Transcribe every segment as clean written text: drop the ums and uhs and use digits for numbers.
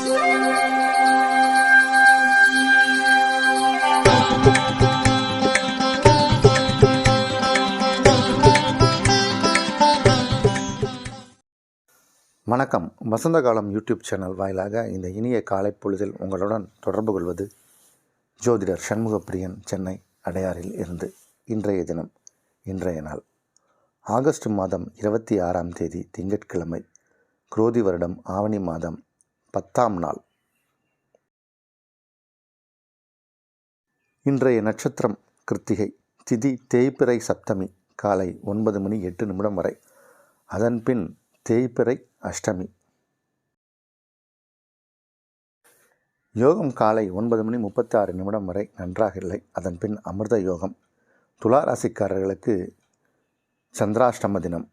வணக்கம். வசந்த காலம் YouTube channel வாயிலாக இந்த இனிய காலை பொழுதில் உங்களுடன் தொடர்பு கொள்வது ஜோதிடர் சண்முகப்பிரியன், சென்னை அடையாறில் இருந்து. இன்றைய தினம், இன்றைய நாள் ஆகஸ்ட் மாதம் 26ஆம் தேதி திங்கட்கிழமை, குரோதி வருடம் ஆவணி மாதம் 10ஆம் நாள். இன்றைய நட்சத்திரம் கிருத்திகை, திதி தேய்பிறை சப்தமி காலை 9:08 வரை, அதன்பின் தேய்பிறை அஷ்டமி. யோகம் காலை 9:36 வரை நன்றாக இல்லை, அதன்பின் அமிர்த யோகம். துலா ராசிக்காரர்களுக்கு சந்திராஷ்டம தினம்.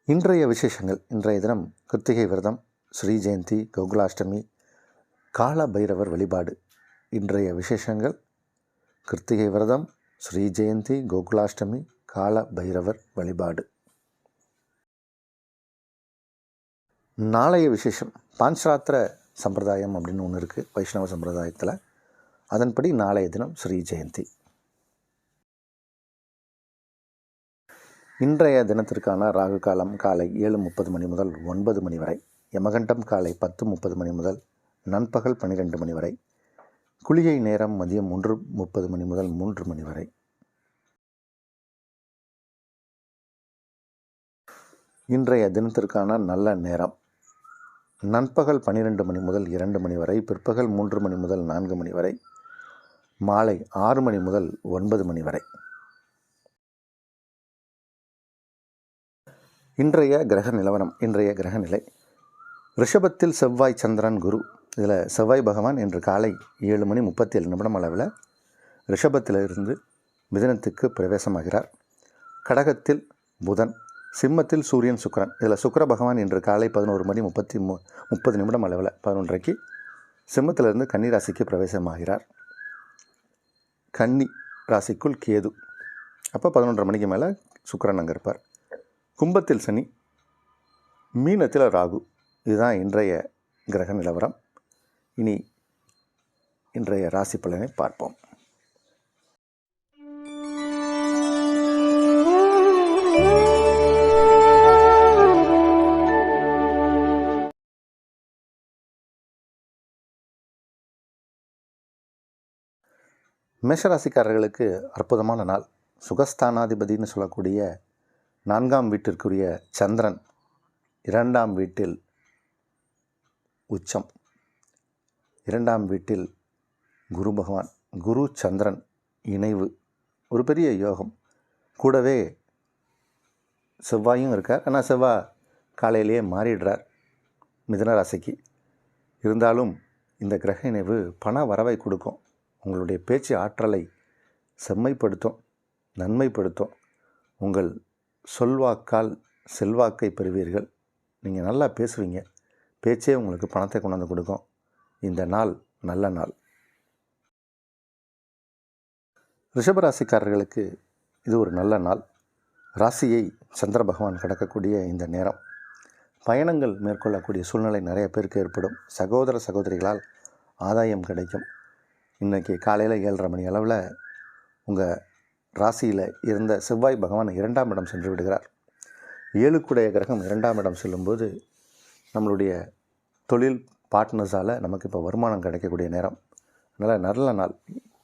இன்றைய விசேஷங்கள்: இன்றைய தினம் கிருத்திகை விரதம், ஸ்ரீ ஜெயந்தி, கோகுலாஷ்டமி, கால பைரவர் வழிபாடு. இன்றைய விசேஷங்கள்: கிருத்திகை விரதம், ஸ்ரீ ஜெயந்தி, கோகுலாஷ்டமி, கால பைரவர் வழிபாடு. நாளைய விசேஷம்: பாஞ்சராத்திர சம்பிரதாயம் அப்படின்னு ஒன்று இருக்குது வைஷ்ணவ சம்பிரதாயத்தில். அதன்படி நாளைய தினம் ஸ்ரீ ஜெயந்தி. இன்றைய தினத்திற்கான ராகு காலம் காலை 7:30 முதல் 9 வரை, யமகண்டம் காலை 10:30 முதல் நண்பகல் 12 வரை, குளிகை நேரம் மதியம் 1:30 முதல் 3 வரை. இன்றைய தினத்திற்கான நல்ல நேரம்: நண்பகல் 12 முதல் 2 வரை, பிற்பகல் 3 முதல் 4 வரை, மாலை 6 முதல் 9 வரை. இன்றைய கிரக நிலவரம். இன்றைய கிரக நிலை: ரிஷபத்தில் செவ்வாய், சந்திரன், குரு. இதில் செவ்வாய் பகவான் இன்று காலை 7:37 அளவில் ரிஷபத்திலிருந்து மிதுனத்துக்கு பிரவேசமாகிறார். கடகத்தில் புதன், சிம்மத்தில் சூரியன், சுக்கிரன். இதில் சுக்கிர பகவான் இன்று காலை 11:30 அளவில் 11:30 சிம்மத்திலிருந்து கன்னி ராசிக்கு பிரவேசமாகிறார். கன்னி ராசிக்குள் கேது. அப்போ 11:30 மேலே சுக்கிரன் அங்கே இருப்பார். கும்பத்தில் சனி, மீனத்தில் ராகு. இதுதான் இன்றைய கிரக நிலவரம். இனி இன்றைய ராசி பலனை பார்ப்போம். மேஷராசிக்காரர்களுக்கு அற்புதமான நாள். சுகஸ்தானாதிபதினு சொல்லக்கூடிய 4ஆம் வீட்டிற்குரிய சந்திரன் 2ஆம் வீட்டில் உச்சம். 2ஆம் வீட்டில் குரு பகவான், குரு சந்திரன் இணைவு, ஒரு பெரிய யோகம். கூடவே செவ்வாயும் இருக்கார். ஆனால் செவ்வாய் காலையிலேயே மாறிடுறார் மிதுன ராசிக்கு. இருந்தாலும் இந்த கிரக இணைவு பண வரவை கொடுக்கும். உங்களுடைய பேச்சு ஆற்றலை செம்மைப்படுத்தும், நன்மைப்படுத்தும். உங்கள் சொல்வாக்கால் செல்வாக்கை பெறுவீர்கள். நீங்கள் நல்லா பேசுவீங்க. பேச்சே உங்களுக்கு பணத்தை கொண்டாந்து கொடுக்கும். இந்த நாள் நல்ல நாள். ரிஷபராசிக்காரர்களுக்கு இது ஒரு நல்ல நாள். ராசியை சந்திர பகவான் கடக்கக்கூடிய இந்த நேரம் பயணங்கள் மேற்கொள்ளக்கூடிய சூழ்நிலை நிறைய பேருக்கு ஏற்படும். சகோதர சகோதரிகளால் ஆதாயம் கிடைக்கும். இன்றைக்கி காலையில் 7:30 அளவில் உங்கள் ராசியில் இருந்த செவ்வாய் பகவான் 2ஆம் இடம் சென்று விடுகிறார். 7க்குடைய கிரகம் 2ஆம் இடம் செல்லும்போது நம்மளுடைய தொழில் பார்ட்னர்ஸால் நமக்கு இப்போ வருமானம் கிடைக்கக்கூடிய நேரம். அதனால் நல்ல நாள்.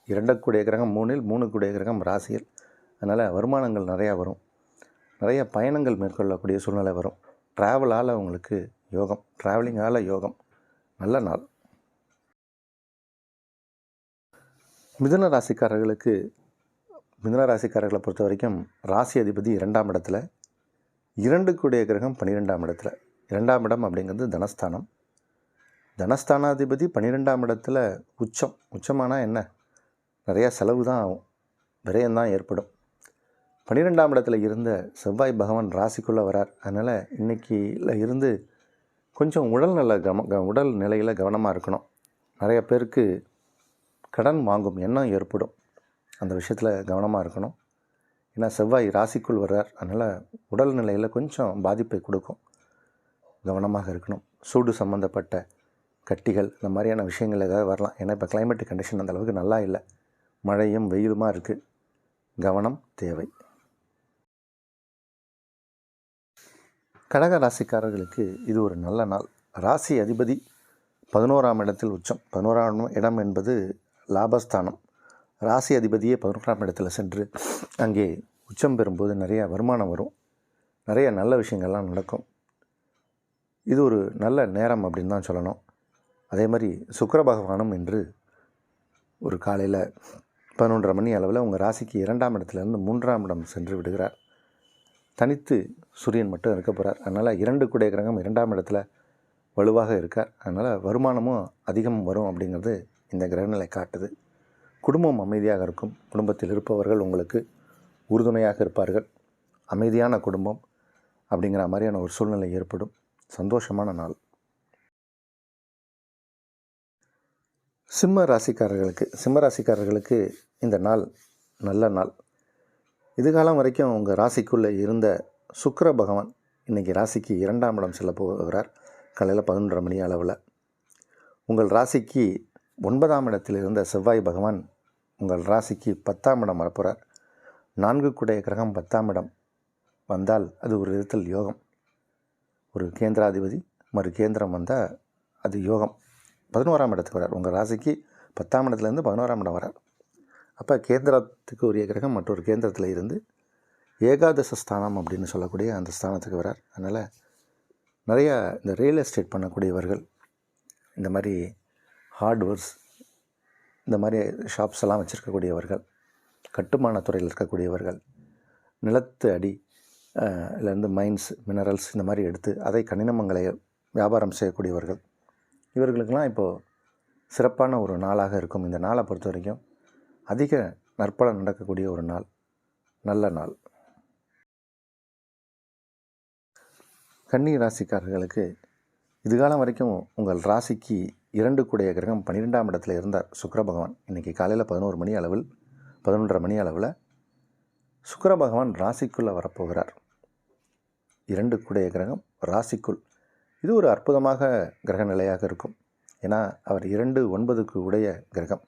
2க்குடைய கிரகம் 3இல், 3க்குடைய கிரகம் ராசியில். அதனால் வருமானங்கள் நிறையா வரும். நிறைய பயணங்கள் மேற்கொள்ளக்கூடிய சூழ்நிலை வரும். ட்ராவலால் உங்களுக்கு யோகம், ட்ராவலிங்கால் யோகம். நல்ல நாள். மிதுன ராசிக்காரர்களை பொறுத்த வரைக்கும் ராசி அதிபதி 2ஆம் இடத்துல, 2க்குடைய கிரகம் 12ஆம் இடத்துல. 2ஆம் இடம் அப்படிங்கிறது தனஸ்தானம். தனஸ்தானாதிபதி 12ஆம் இடத்துல உச்சம். உச்சமானால் என்ன? நிறையா செலவு தான் ஆகும், விரயம்தான் ஏற்படும். 12ஆம் இடத்துல இருந்த செவ்வாய் பகவான் ராசிக்குள்ளே வரார். அதனால் இன்றைக்கியில் இருந்து கொஞ்சம் உடல் நிலையில் கவனமாக இருக்கணும். நிறைய பேருக்கு கடன் வாங்கும் எண்ணம் ஏற்படும். அந்த விஷயத்தில் கவனமாக இருக்கணும். ஏன்னா செவ்வாய் ராசிக்குள் வர்றார். அதனால் உடல் நிலையில் கொஞ்சம் பாதிப்பை கொடுக்கும். கவனமாக இருக்கணும். சூடு சம்மந்தப்பட்ட கட்டிகள் இந்த மாதிரியான விஷயங்கள் ஏதாவது வரலாம். ஏன்னா இப்போ கிளைமேட் கண்டிஷன் அந்த அளவுக்கு நல்லா இல்லை, மழையும் வெயிலுமா இருக்குது. கவனம் தேவை. கடக ராசிக்காரர்களுக்கு இது ஒரு நல்ல நாள். ராசி அதிபதி 11ஆம் இடத்தில் உச்சம். 11ஆம் இடம் என்பது லாபஸ்தானம். ராசி அதிபதியே 11ஆம் இடத்துல சென்று அங்கே உச்சம் பெறும்போது நிறைய வருமானம் வரும், நிறைய நல்ல விஷயங்கள்லாம் நடக்கும். இது ஒரு நல்ல நேரம் அப்படின்னு தான் சொல்லணும். அதே மாதிரி சுக்கிர பகவானும் இன்று ஒரு காலையில் 11:30 மணி அளவில் உங்கள் ராசிக்கு 2ஆம் இடத்துலேருந்து 3ஆம் இடம் சென்று விடுகிறார். தனித்து சூரியன் மட்டும் இருக்க போகிறார். அதனால் 2 கூடிய கிரகம் 2ஆம் இடத்துல வலுவாக இருக்கார். அதனால் வருமானமும் அதிகம் வரும் அப்படிங்கிறது இந்த கிரகநிலை காட்டுது. குடும்பம் அமைதியாக இருக்கும். குடும்பத்தில் இருப்பவர்கள் உங்களுக்கு உறுதுணையாக இருப்பார்கள். அமைதியான குடும்பம் அப்படிங்கிற மாதிரியான ஒரு சூழ்நிலை ஏற்படும். சந்தோஷமான நாள். சிம்ம ராசிக்காரர்களுக்கு இந்த நாள் நல்ல நாள். இதுகாலம் வரைக்கும் உங்கள் ராசிக்குள்ளே இருந்த சுக்கிர பகவான் இன்றைக்கி ராசிக்கு 2ஆம் இடம் செல்ல போகிறார். காலையில் 11:30 மணி அளவில் உங்கள் ராசிக்கு 9ஆம் இடத்தில் இருந்த செவ்வாய் பகவான் உங்கள் ராசிக்கு 10ஆம் இடம் வரப்போகிறார். 4 கூடிய கிரகம் 10ஆம் இடம் வந்தால் அது ஒரு விதத்தில் யோகம். ஒரு கேந்திராதிபதி மறு கேந்திரம் வந்தால் அது யோகம். 11ஆம் இடத்துக்கு வரார். உங்கள் ராசிக்கு 10ஆம் இடத்துலேருந்து 11ஆம் இடம் வரார். அப்போ கேந்திரத்துக்கு உரிய கிரகம் மற்றொரு கேந்திரத்தில் இருந்து ஏகாதச ஸ்தானம் அப்படின்னு சொல்லக்கூடிய அந்த ஸ்தானத்துக்கு வரார். அதனால் நிறையா இந்த ரியல் எஸ்டேட் பண்ணக்கூடியவர்கள், இந்த மாதிரி ஹார்ட்வேர்ஸ், இந்த மாதிரி ஷாப்ஸ் எல்லாம் வச்சுருக்கக்கூடியவர்கள், கட்டுமான துறையில் இருக்கக்கூடியவர்கள், நிலத்து அடி இலேருந்து மைன்ஸ் மினரல்ஸ் இந்த மாதிரி எடுத்து அதை கனிமங்களை வியாபாரம் செய்யக்கூடியவர்கள், இவர்களுக்கெல்லாம் இப்போது சிறப்பான ஒரு நாளாக இருக்கும். இந்த நாளை பொறுத்த வரைக்கும் அதிக நற்பலன் நடக்கக்கூடிய ஒரு நாள், நல்ல நாள். கன்னி ராசிக்காரர்களுக்கு இதுகாலம் வரைக்கும் உங்கள் ராசிக்கு 2 கூடிய கிரகம் 12ஆம் இடத்துல இருந்தார் சுக்கிர பகவான். இன்றைக்கி காலையில் 11:30 மணி அளவில் சுக்கிர பகவான் ராசிக்குள்ளே வரப்போகிறார். 2 கூடிய கிரகம் ராசிக்குள். இது ஒரு அற்புதமாக கிரக நிலையாக இருக்கும். ஏன்னா அவர் 2-9க்கு உடைய கிரகம்.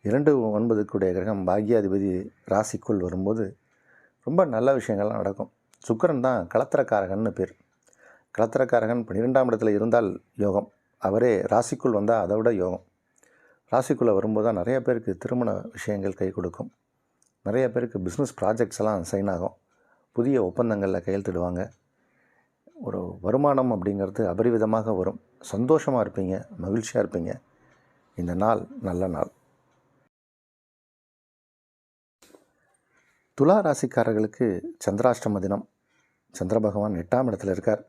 2-9க்கு உடைய கிரகம் பாக்யாதிபதி ராசிக்குள் வரும்போது ரொம்ப நல்ல விஷயங்கள்லாம் நடக்கும். சுக்கிரன் தான் களத்திரக்காரகன்னு பேர். களத்திரக்காரகன் 12ஆம் இடத்துல இருந்தால் யோகம். அவரே ராசிக்குள் வந்தால் அதை விட யோகம். ராசிக்குள்ளே வரும்போது தான் நிறைய பேருக்கு திருமண விஷயங்கள் கை கொடுக்கும். நிறைய பேருக்கு பிஸ்னஸ் ப்ராஜெக்ட்ஸ் எல்லாம் சைன் ஆகும். புதிய ஒப்பந்தங்களில் கையெழுத்திடுவாங்க. ஒரு வருமானம் அப்படிங்கிறது அபரிவிதமாக வரும். சந்தோஷமாக இருப்பீங்க, மகிழ்ச்சியாக இருப்பீங்க. இந்த நாள் நல்ல நாள். துலா ராசிக்காரர்களுக்கு சந்திராஷ்டம தினம். சந்திர பகவான் 8ஆம் இடத்துல இருக்கார்.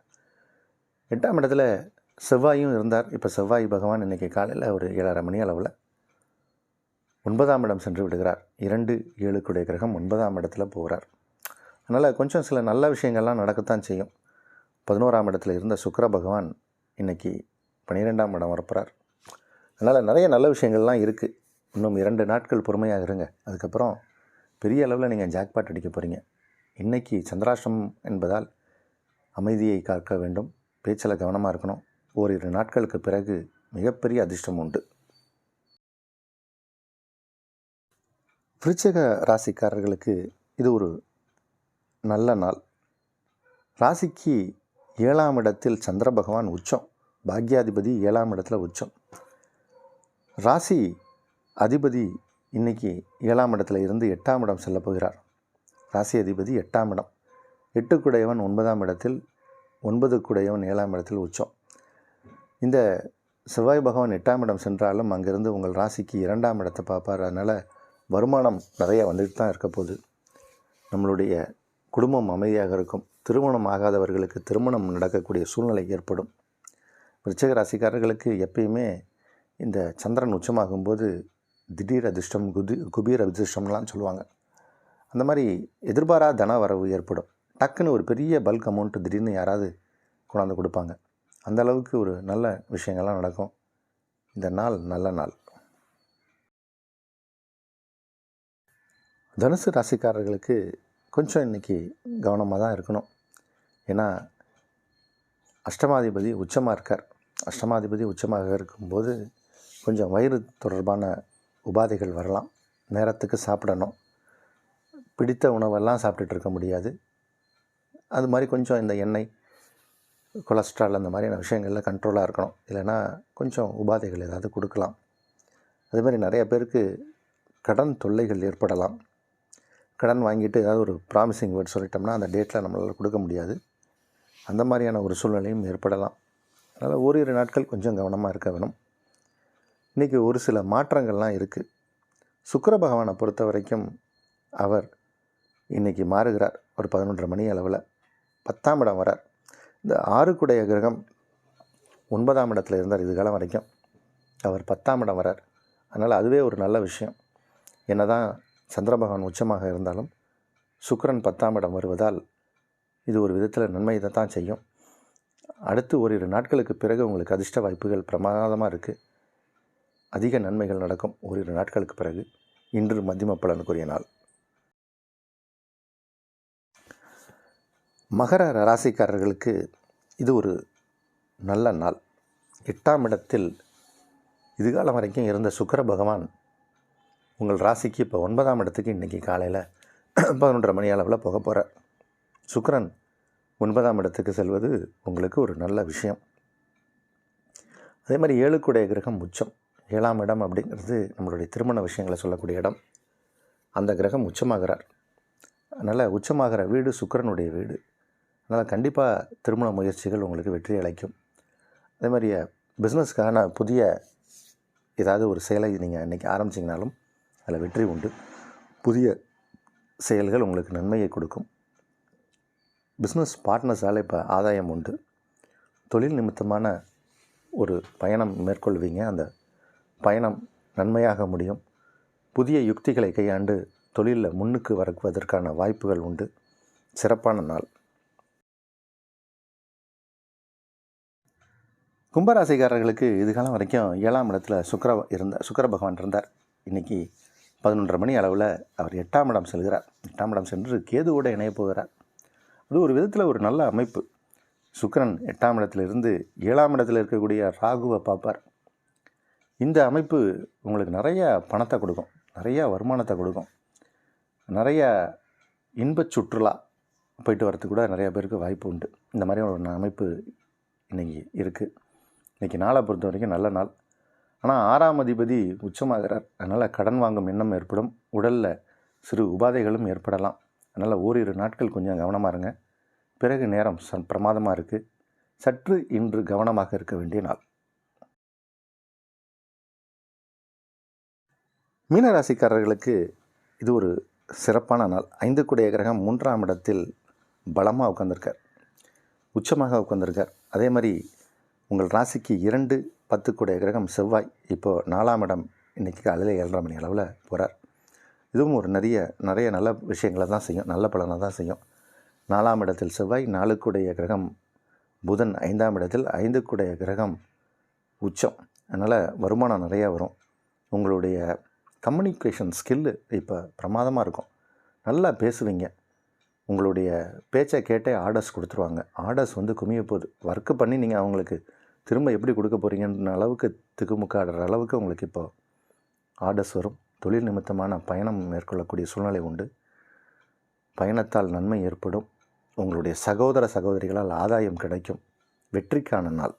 8ஆம் இடத்துல செவ்வாயும் இருந்தார். இப்போ செவ்வாய் பகவான் இன்றைக்கி காலையில் ஒரு 7:30 மணி அளவில் 9ஆம் இடம் சென்று விடுகிறார். 2-7 கூடிய கிரகம் 9ஆம் இடத்துல போகிறார். அதனால் கொஞ்சம் சில நல்ல விஷயங்கள்லாம் நடக்கத்தான் செய்யும். 11ஆம் இடத்துல இருந்த சுக்கிர பகவான் இன்றைக்கி 12ஆம் இடம் வரப்போகிறார். அதனால் நிறைய நல்ல விஷயங்கள்லாம் இருக்குது. இன்னும் 2 நாட்கள் பொறுமையாக இருங்க. அதுக்கப்புறம் பெரிய அளவில் நீங்கள் ஜாக்பாட் அடிக்க போகிறீங்க. இன்றைக்கி சந்திராஷ்டமம் என்பதால் அமைதியை காக்க வேண்டும். பேச்சில் கவனமாக இருக்கணும். ஓரிரு நாட்களுக்கு பிறகு மிகப்பெரிய அதிர்ஷ்டம் உண்டு. விருச்சிக ராசிக்காரர்களுக்கு இது ஒரு நல்ல நாள். ராசிக்கு 7ஆம் இடத்தில் சந்திர பகவான் உச்சம். பாக்யாதிபதி 7ஆம் இடத்துல உச்சம். ராசி அதிபதி இன்றைக்கி 7ஆம் இடத்துல இருந்து 8ஆம் இடம் செல்ல போகிறார். ராசி அதிபதி 8ஆம் இடம். 8 கூடையவன் 9ஆம் இடத்தில், 9 கூடையவன் 7ஆம் இடத்தில் உச்சம். இந்த செவ்வாய் பகவான் 8ஆம் இடம் சென்றாலும் அங்கேருந்து உங்கள் ராசிக்கு 2ஆம் இடத்தை பார்ப்பார். அதனால் வருமானம் நிறைய வந்துட்டு தான் இருக்க போகுது. நம்மளுடைய குடும்பம் அமைதியாக இருக்கும். திருமணம் ஆகாதவர்களுக்கு திருமணம் நடக்கக்கூடிய சூழ்நிலை ஏற்படும். விருச்சிக ராசிக்காரர்களுக்கு எப்பயுமே இந்த சந்திரன் உச்சமாகும்போது திடீர் அதிர்ஷ்டம், குபீர் அதிர்ஷ்டம்லாம் சொல்லுவாங்க. அந்த மாதிரி எதிர்பாராத தன வரவு ஏற்படும். டக்குன்னு ஒரு பெரிய பல்க் அமௌண்ட்டு திடீர்னு யாராவது கொண்டாந்து கொடுப்பாங்க. அந்த அளவுக்கு ஒரு நல்ல விஷயங்கள்லாம் நடக்கும். இந்த நாள் நல்ல நாள். தனுசு ராசிக்காரர்களுக்கு கொஞ்சம் இன்றைக்கி கவனமாக தான் இருக்கணும். ஏன்னா அஷ்டமாதிபதி உச்சமாக இருக்கார். அஷ்டமாதிபதி உச்சமாக இருக்கும்போது கொஞ்சம் வயிறு தொடர்பான உபாதைகள் வரலாம். நேரத்துக்கு சாப்பிடணும். பிடித்த உணவெல்லாம் சாப்பிட்டுட்டு இருக்க முடியாது. அது மாதிரி கொஞ்சம் இந்த எண்ணெய், கொலஸ்ட்ரால் அந்த மாதிரியான விஷயங்களில் கண்ட்ரோலாக இருக்கணும். இல்லைன்னா கொஞ்சம் உபாதைகள் ஏதாவது கொடுக்கலாம். அதுமாதிரி நிறைய பேருக்கு கடன் தொல்லைகள் ஏற்படலாம். கடன் வாங்கிட்டு ஏதாவது ஒரு ப்ராமிசிங் வேர்ட் சொல்லிட்டோம்னா அந்த டேட்டில் நம்மளால் கொடுக்க முடியாது. அந்த மாதிரியான ஒரு சூழ்நிலையும் ஏற்படலாம். அதனால் ஓரிரு நாட்கள் கொஞ்சம் கவனமாக இருக்க வேணும். இன்றைக்கி ஒரு சில மாற்றங்கள்லாம் இருக்குது. சுக்கிர பகவானை பொறுத்த வரைக்கும் அவர் இன்றைக்கி மாறுகிறார். ஒரு 11:30 மணி அளவில் 10ஆம் இடம் வரார். இந்த 6 கிரகம் 9ஆம் இடத்துல இருந்தார் இது காலம் வரைக்கும். அவர் 10ஆம் இடம் வரார். அதனால் அதுவே ஒரு நல்ல விஷயம். என்ன தான் சந்திர பகவான் உச்சமாக இருந்தாலும் சுக்கிரன் 10ஆம் இடம் வருவதால் இது ஒரு விதத்தில் நன்மை தான் செய்யும். அடுத்து ஓரிரு நாட்களுக்கு பிறகு உங்களுக்கு அதிர்ஷ்ட வாய்ப்புகள் பிரமாதமாக இருக்குது. அதிக நன்மைகள் நடக்கும் ஓரிரு நாட்களுக்கு பிறகு. இன்று மத்தியம பலனுக்குரிய நாள். மகர ராசிக்காரர்களுக்கு இது ஒரு நல்ல நாள். 8ஆம் இடத்தில் இதுகாலம் வரைக்கும் இருந்த சுக்கிர பகவான் உங்கள் ராசிக்கு இப்போ 9ஆம் இடத்துக்கு இன்றைக்கி காலையில் 11:30 மணி அளவில் போக போகிறார். சுக்கிரன் 9ஆம் இடத்துக்கு செல்வது உங்களுக்கு ஒரு நல்ல விஷயம். அதே மாதிரி 7 கிரகம் உச்சம். 7ஆம் இடம் அப்படிங்கிறது நம்மளுடைய திருமண விஷயங்களை சொல்லக்கூடிய இடம். அந்த கிரகம் உச்சமாகிறார். அதனால் உச்சமாகிற வீடு சுக்கிரனுடைய வீடு. அதனால் கண்டிப்பாக திருமண முயற்சிகள் உங்களுக்கு வெற்றி அளிக்கும். அதே மாதிரி பிஸ்னஸ்க்கான புதிய ஏதாவது ஒரு செயலை நீங்கள் இன்றைக்கி ஆரம்பிச்சிங்கனாலும் அதில் வெற்றி உண்டு. புதிய செயல்கள் உங்களுக்கு நன்மையை கொடுக்கும். பிஸ்னஸ் பார்ட்னர்ஸால் இப்போ ஆதாயம் உண்டு. தொழில் நிமித்தமான ஒரு பயணம் மேற்கொள்வீங்க. அந்த பயணம் நன்மையாக முடியும். புதிய யுக்திகளை கையாண்டு தொழிலில் முன்னுக்கு வருவதற்கான வாய்ப்புகள் உண்டு. சிறப்பான நாள். கும்பராசிக்காரர்களுக்கு இதுகாலம் வரைக்கும் 7ஆம் இடத்துல சுக்கிர பகவான் இருந்தார். இன்றைக்கி 11:30 மணி அளவில் அவர் 8ஆம் இடம் செல்கிறார். 8ஆம் இடம் சென்று கேதுவோடு இணைய போகிறார். அது ஒரு விதத்தில் ஒரு நல்ல அமைப்பு. சுக்கிரன் 8ஆம் இடத்திலிருந்து 7ஆம் இடத்தில் இருக்கக்கூடிய ராகுவை பார்ப்பார். இந்த அமைப்பு உங்களுக்கு நிறைய பணத்தை கொடுக்கும், நிறையா வருமானத்தை கொடுக்கும். நிறைய இன்பச் சுற்றுலா போயிட்டு வரத்துக்கு கூட நிறையா பேருக்கு வாய்ப்பு உண்டு. இந்த மாதிரி ஒரு அமைப்பு இன்றைக்கி இருக்குது. இன்றைக்கி நாளை பொறுத்த வரைக்கும் நல்ல நாள். ஆனால் 6ஆம் அதிபதி உச்சமாகிறார். அதனால் கடன் வாங்கும் எண்ணம் ஏற்படும். உடலில் சிறு உபாதைகளும் ஏற்படலாம். அதனால் ஓரிரு நாட்கள் கொஞ்சம் கவனமாக இருங்க. பிறகு நேரம் பிரமாதமாக இருக்குது. சற்று இன்று கவனமாக இருக்க வேண்டிய நாள். மீனராசிக்காரர்களுக்கு இது ஒரு சிறப்பான நாள். 5 கிரகம் 3ஆம் இடத்தில் பலமாக உட்காந்துருக்கார். உச்சமாக உட்காந்துருக்கார். அதே மாதிரி உங்கள் ராசிக்கு 2, 10 கிரகம் செவ்வாய் இப்போது 4ஆம் இடம் இன்றைக்கி காலையில் 7:30 மணி அளவில் போகிறார். இதுவும் ஒரு நிறைய நல்ல விஷயங்களை தான் செய்யும், நல்ல பலனை தான் செய்யும். 4ஆம் இடத்தில் செவ்வாய், 4 கிரகம் புதன் 5ஆம் இடத்தில், 5 கிரகம் உச்சம். அதனால் வருமானம் நிறையா வரும். உங்களுடைய கம்யூனிகேஷன் ஸ்கில்லு இப்போ பிரமாதமாக இருக்கும். நல்லா பேசுவீங்க. உங்களுடைய பேச்சை கேட்டே ஆர்டர்ஸ் கொடுத்துருவாங்க. ஆர்டர்ஸ் குமிய போகுது. ஒர்க்கு பண்ணி நீங்கள் அவங்களுக்கு திரும்ப எப்படி கொடுக்க போகிறீங்கன்ற அளவுக்கு திக்குமுக்காடுற அளவுக்கு உங்களுக்கு இப்போ ஆர்டர்ஸ் வரும். தொழில் நிமித்தமான பயணம் மேற்கொள்ளக்கூடிய சூழ்நிலை உண்டு. பயணத்தால் நன்மை ஏற்படும். உங்களுடைய சகோதர சகோதரிகளால் ஆதாயம் கிடைக்கும். வெற்றிக்கான நாள்.